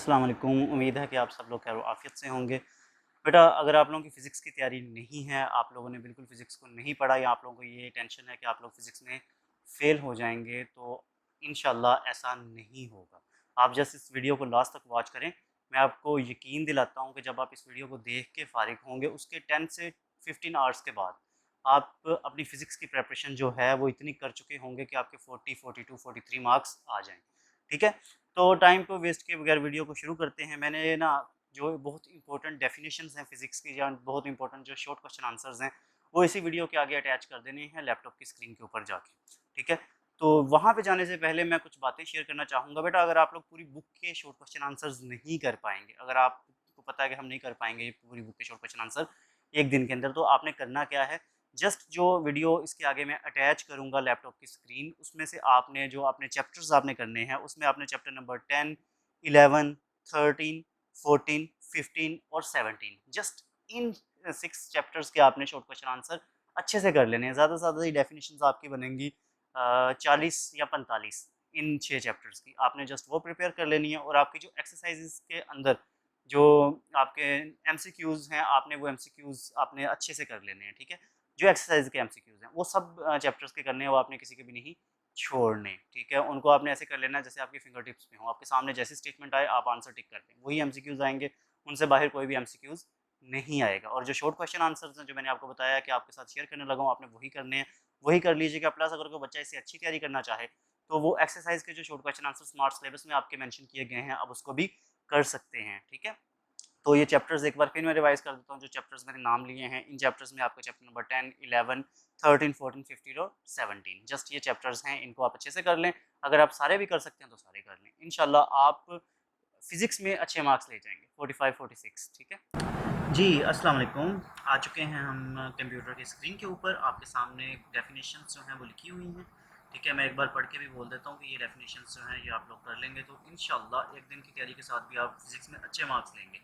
अस्सलाम वालेकुम। उम्मीद है कि आप सब लोग खैर आफ़ियत से होंगे। बेटा, अगर आप लोगों की फ़िज़िक्स की तैयारी नहीं है, आप लोगों ने बिल्कुल फ़िज़िक्स को नहीं पढ़ा या आप लोगों को ये टेंशन है कि आप लोग फ़िज़िक्स में फ़ेल हो जाएँगे, तो इंशाल्लाह ऐसा नहीं होगा। आप जस्ट इस वीडियो को लास्ट तक वॉच करें। मैं आपको यकीन दिलाता हूँ कि जब आप इस वीडियो को देख के फ़ारिग होंगे, उसके 10 से 15 आवर्स के बाद आप अपनी फ़िज़िक्स की प्रिपरेशन जो है, वो इतनी कर चुके होंगे कि आपके 40, 42, 43 मार्क्स आ जाएँ। ठीक है? तो टाइम को वेस्ट किए बगैर वीडियो को शुरू करते हैं। मैंने ना जो बहुत इंपॉर्टेंट डेफिनेशंस हैं फिज़िक्स की या बहुत इंपॉर्टेंट जो शॉर्ट क्वेश्चन आंसर्स हैं, वो इसी वीडियो के आगे अटैच कर देने हैं लैपटॉप की स्क्रीन के ऊपर जाके, ठीक है? तो वहाँ पे जाने से पहले मैं कुछ बातें शेयर करना चाहूँगा। बेटा, अगर आप लोग पूरी बुक के शॉर्ट क्वेश्चन आंसर्स नहीं कर पाएँगे, अगर आपको पता है कि हम नहीं कर पाएँगे ये पूरी बुक के शॉर्ट क्वेश्चन आंसर 1 दिन के अंदर, तो आपने करना क्या है, जस्ट जो वीडियो इसके आगे मैं अटैच करूँगा लैपटॉप की स्क्रीन, उसमें से आपने जो अपने चैप्टर्स आपने करने हैं, उसमें आपने चैप्टर नंबर 10, 11, 13, 14, 15 और 17 जस्ट इन 6 चैप्टर्स के आपने शॉर्ट क्वेश्चन आंसर अच्छे से कर लेने हैं। ज़्यादा से ज़्यादा ये डेफिनेशंस आपकी बनेंगी 40 या 45 इन 6 चैप्टर्स की। आपने जस्ट वो प्रिपेयर कर लेनी है और आपकी जो एक्सरसाइज़ेज़ के अंदर जो आपके एमसीक्यूज़ हैं, आपने वो एमसीक्यूज़ आपने अच्छे से कर लेने हैं, ठीक है? जो एक्सरसाइज के एमसीक्यूज़ हैं, वो सब चैप्टर्स के करने हैं, वो आपने किसी के भी नहीं छोड़ने, ठीक है? उनको आपने ऐसे कर लेना है जैसे आपकी फिंगर टिप्स में हो, आपके सामने जैसी स्टेटमेंट आए आप आंसर टिक कर दें, वही एमसीक्यूज़ आएँगे, उनसे बाहर कोई भी एमसीक्यूज़ नहीं आएगा। और जो शॉर्ट क्वेश्चन आंसर्स हैं, जो मैंने आपको बताया कि आपके साथ शेयर करने लगा हूँ, आपने वही करने हैं, वही कर लीजिएगा। प्लस अगर कोई बच्चा इससे अच्छी तैयारी करना चाहे, तो वो एक्सरसाइज के जो short question answer smart syllabus में आपके मेंशन किए गए हैं, आप उसको भी कर सकते हैं, ठीक है? तो ये चैप्टर्स एक बार फिर मैं रिवाइज कर देता हूँ, जो चैप्टर्स मैंने नाम लिए हैं। इन चैप्टर्स में आपको चैप्टर नंबर 10, 11, 13, 14, 15 और 17 जस्ट ये चैप्टर्स हैं, इनको आप अच्छे से कर लें। अगर आप सारे भी कर सकते हैं तो सारे कर लें। इंशाल्लाह आप फिजिक्स में अच्छे मार्क्स ले जाएंगे, 45, 46, ठीक है जी। अस्सलाम वालेकुम। आ चुके हैं हम कंप्यूटर की स्क्रीन के ऊपर। आपके सामने डेफिनेशंस जो हैं वो लिखी हुई हैं, ठीक है? मैं एक बार पढ़ के भी बोल देता हूँ कि ये डेफिनेशंस जो हैं ये आप लोग कर लेंगे तो इंशाल्लाह एक दिन की तैयारी के साथ भी आप फिजिक्स में अच्छे मार्क्स लेंगे,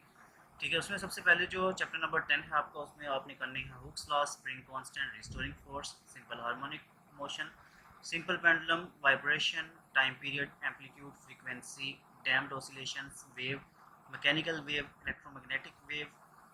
ठीक है? उसमें सबसे पहले जो चैप्टर नंबर 10 है आपका, उसमें आपने करनी है Hooke's law, spring constant, restoring force, simple harmonic motion, simple pendulum, vibration, time period, amplitude, frequency, damped oscillations, wave, mechanical wave, electromagnetic wave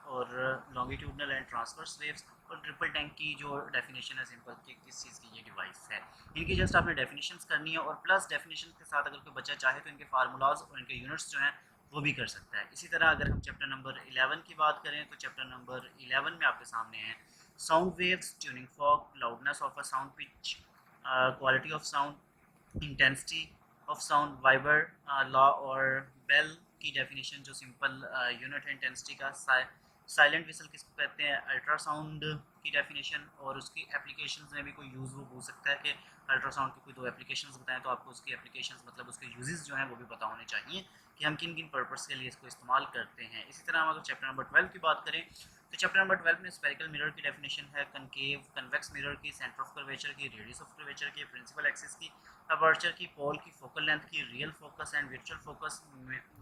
और लॉन्गिट्यूडनल एंड ट्रांसवर्स वेव्स, और ट्रिपल टैंक की जो डेफिनेशन है सिंपल कि किस चीज़ की ये device है। इनकी जस्ट आपने डेफिनेशंस करनी है और प्लस डेफिनेशन के साथ अगर कोई बच्चा चाहे तो इनके फार्मूलाज और इनके यूनिट्स जो हैं वो भी कर सकता है। इसी तरह अगर हम चैप्टर नंबर 11 की बात करें तो चैप्टर नंबर 11 में आपके सामने है sound waves, tuning fog, loudness of a sound pitch, quality of sound, intensity of sound, Viber law और बेल की डेफिनेशन जो सिंपल यूनिट है इंटेंसिटी का, साइलेंट विसल किसको कहते हैं, अल्ट्रासाउंड की डेफिनेशन और उसकी एप्लीकेशंस में भी कोई यूज़ वो पूछ सकता है कि अल्ट्रासाउंड की कोई दो एप्लीकेशंस बताएं, तो आपको उसकी एप्लीकेशंस मतलब उसके यूजेस जो हैं वो भी पता होने चाहिए कि हम किन किन पर्पस के लिए इसको इस्तेमाल करते हैं। इसी तरह हम अगर चैप्टर नंबर 12 की बात करें तो चैप्टर नंबर 12 में स्फेरिकल मिरर की डेफिनेशन है, कनकेव कन्वेक्स मिरर की, सेंटर ऑफ कर्वेचर की, रेडियस ऑफ कर्वेचर की, प्रिंसिपल एक्सिस की, अपर्चर की, पोल की, फोकल लेंथ की, real focus and virtual focus,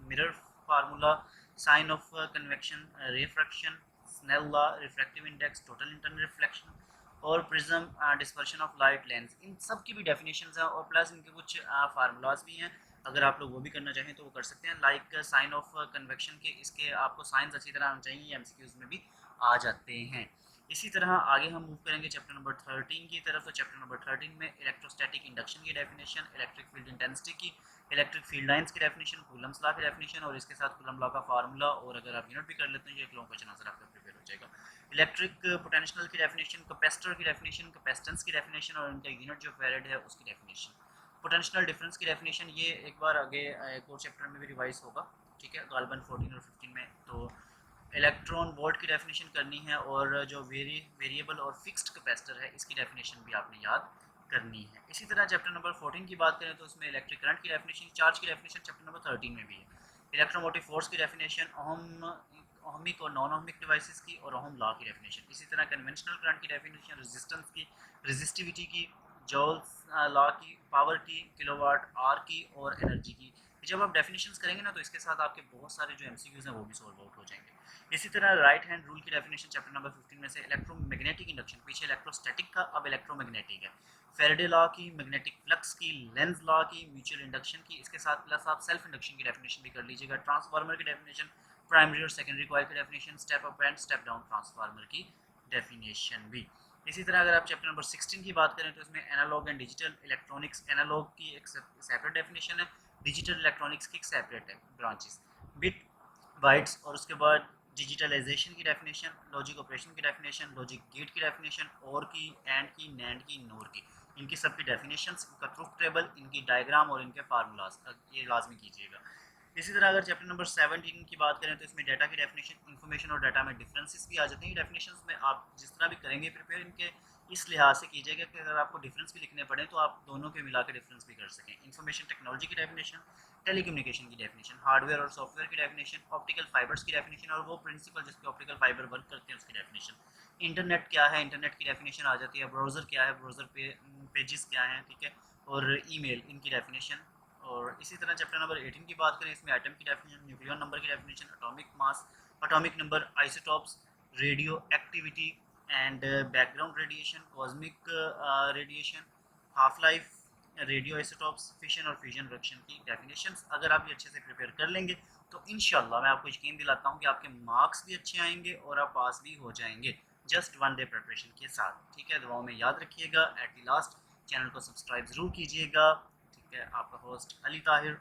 mirror formula, sign of convection, refraction, Snell law, refractive index, total internal reflection और prism, dispersion of light lens, इन सब की भी डेफिनेशंस हैं और प्लस इनके कुछ फार्मूलाज भी हैं। अगर आप लोग वो भी करना चाहें तो वो कर सकते हैं, लाइक साइन ऑफ कन्वेक्शन के, इसके आपको साइंस अच्छी तरह आना चाहिए, एमसीक्यूज में भी आ जाते हैं। इसी तरह आगे हम मूव करेंगे चैप्टर नंबर 13 की तरफ। तो चैप्टर नंबर 13 में इलेक्ट्रोस्टैटिक इंडक्शन की डेफिनेशन, इलेक्ट्रिक फील्ड इंटेंसिटी की, इलेक्ट्रिक फील्ड लाइंस की डेफिनेशन, कूलम्स लॉ की डेफिनेशन और इसके साथ कूलम लॉ का फार्मूला, और अगर आप यूनिट भी कर लेते हैं ये एक लॉन्ग क्वेश्चन आंसर आपका प्रिपेयर हो जाएगा। इलेक्ट्रिक पोटेंशियल की डेफिनेशन, कैपेसिटर की डेफिनेशन, कैपेसिटेंस की डेफिनेशन और उनका यूनिट जो फेरेड है उसकी डेफिनेशन, पोटेंशियल डिफरेंस की डेफिनेशन, ये एक बार आगे एक और चैप्टर में भी रिवाइज होगा, ठीक है, गालबन 14 और 15 में। तो इलेक्ट्रॉन वोल्ट की डेफिनेशन करनी है और जो वेरिएबल और फिक्स्ड कैपेसिटर है इसकी डेफिनेशन भी आपने याद करनी है। इसी तरह चैप्टर नंबर 14 की बात करें तो उसमें इलेक्ट्रिक करंट की डेफिनेशन, चार्ज की डेफिनेशन चैप्टर नंबर 13 में भी है, इलेक्ट्रोमोटिव फोर्स की डेफिनेशन, ओहमिक और नॉन ओहमिक डिवाइसेस की और ओहम लॉ की डेफिनेशन। इसी तरह कन्वेंशनल करंट की डेफिनेशन, रेजिस्टेंस की, रेजिस्टिविटी की, जॉल्स लॉ की, पावर की, किलोवाट आर की और एनर्जी की। कि जब आप डेफिनेशंस करेंगे ना तो इसके साथ आपके बहुत सारे जो एमसीक्यूज हैं वो भी सॉल्व आउट हो जाएंगे। इसी तरह राइट हैंड रूल की डेफिनेशन चैप्टर नंबर 15 में से इलेक्ट्रोमैग्नेटिक इंडक्शन, पीछे इलेक्ट्रोस्टैटिक का अब इलेक्ट्रोमैग्नेटिक है, फेरेडे लॉ की, मैग्नेटिक फ्लक्स की, लेंज लॉ की, म्यूचुअल इंडक्शन की, इसके साथ प्लस आप सेल्फ इंडक्शन की डेफिनेशन भी कर लीजिएगा, ट्रांसफार्मर की डेफिनेशन, प्राइमरी और सेकेंडरी कॉइल की definition, step up and step down transformer की डेफिनेशन भी। इसी तरह अगर आप चैप्टर नंबर 16 की बात करें तो इसमें analog and digital electronics, analog की एक सेपरेट डेफिनेशन है, डिजिटल इलेक्ट्रॉनिक्स की एक सेपरेट है ब्रांचेस, बिट बाइट्स और उसके बाद डिजिटलाइजेशन की डेफिनेशन, लॉजिक ऑपरेशन की डेफिनेशन, लॉजिक गेट की डेफिनेशन, और की, एंड की, नैंड की, नोर की, इनकी सबकी डेफिनेशंस, इनका ट्रुथ टेबल, इनकी डायग्राम और इनके फार्मूलाज ये लाजमी कीजिएगा। इसी तरह अगर चैप्टर नंबर 17 की बात करें तो इसमें डाटा की डेफिनेशन, इन्फॉर्मेशन और डाटा में डिफरेंसेस भी आ जाते हैं। डेफिनेशंस में आप जिस तरह भी करेंगे प्रिपेयर, इनके इस लिहाज से कीजिएगा कि अगर आपको डिफरेंस भी लिखने पड़े तो आप दोनों के मिला के डिफरेंस भी कर सकें। इन्फॉर्मेशन टेक्नोलॉजी की डेफिनेशन, टेलीकम्युनिकेशन की डेफिनेशन, हार्डवेयर और सॉफ्टवेयर की डेफिनेशन, ऑप्टिकल फाइबर्स की डेफिनेशन और वो प्रिंसिपल जिसके ऑप्टिकल फाइबर वर्क करते हैं उसकी डेफिनेशन, इंटरनेट क्या है, इंटरनेट की डेफिनेशन आ जाती है, ब्राउज़र क्या है, ब्राउज़र पेजेस क्या हैं, ठीक है, और ईमेल, इनकी डेफिनेशन। और इसी तरह चैप्टर नंबर 18 की बात करें, इसमें एटम की डेफिनेशन, न्यूक्लियर नंबर की definition, atomic mass, atomic number, isotopes, radio activity and background radiation, cosmic radiation, half life, radio isotopes, fission और फ्यूजन रिएक्शन की डेफिनेशंस अगर आप ये अच्छे से प्रिपेयर कर लेंगे तो इंशाल्लाह मैं आपको यकीन दिलाता हूँ कि आपके मार्क्स भी अच्छे आएंगे और आप पास भी हो जाएंगे जस्ट वन डे प्रिपरेशन के साथ। ठीक है, दुआओं में याद रखिएगा। एट द लास्ट चैनल को सब्सक्राइब ज़रूर कीजिएगा। ठीक है, आपका होस्ट अली ताहिर।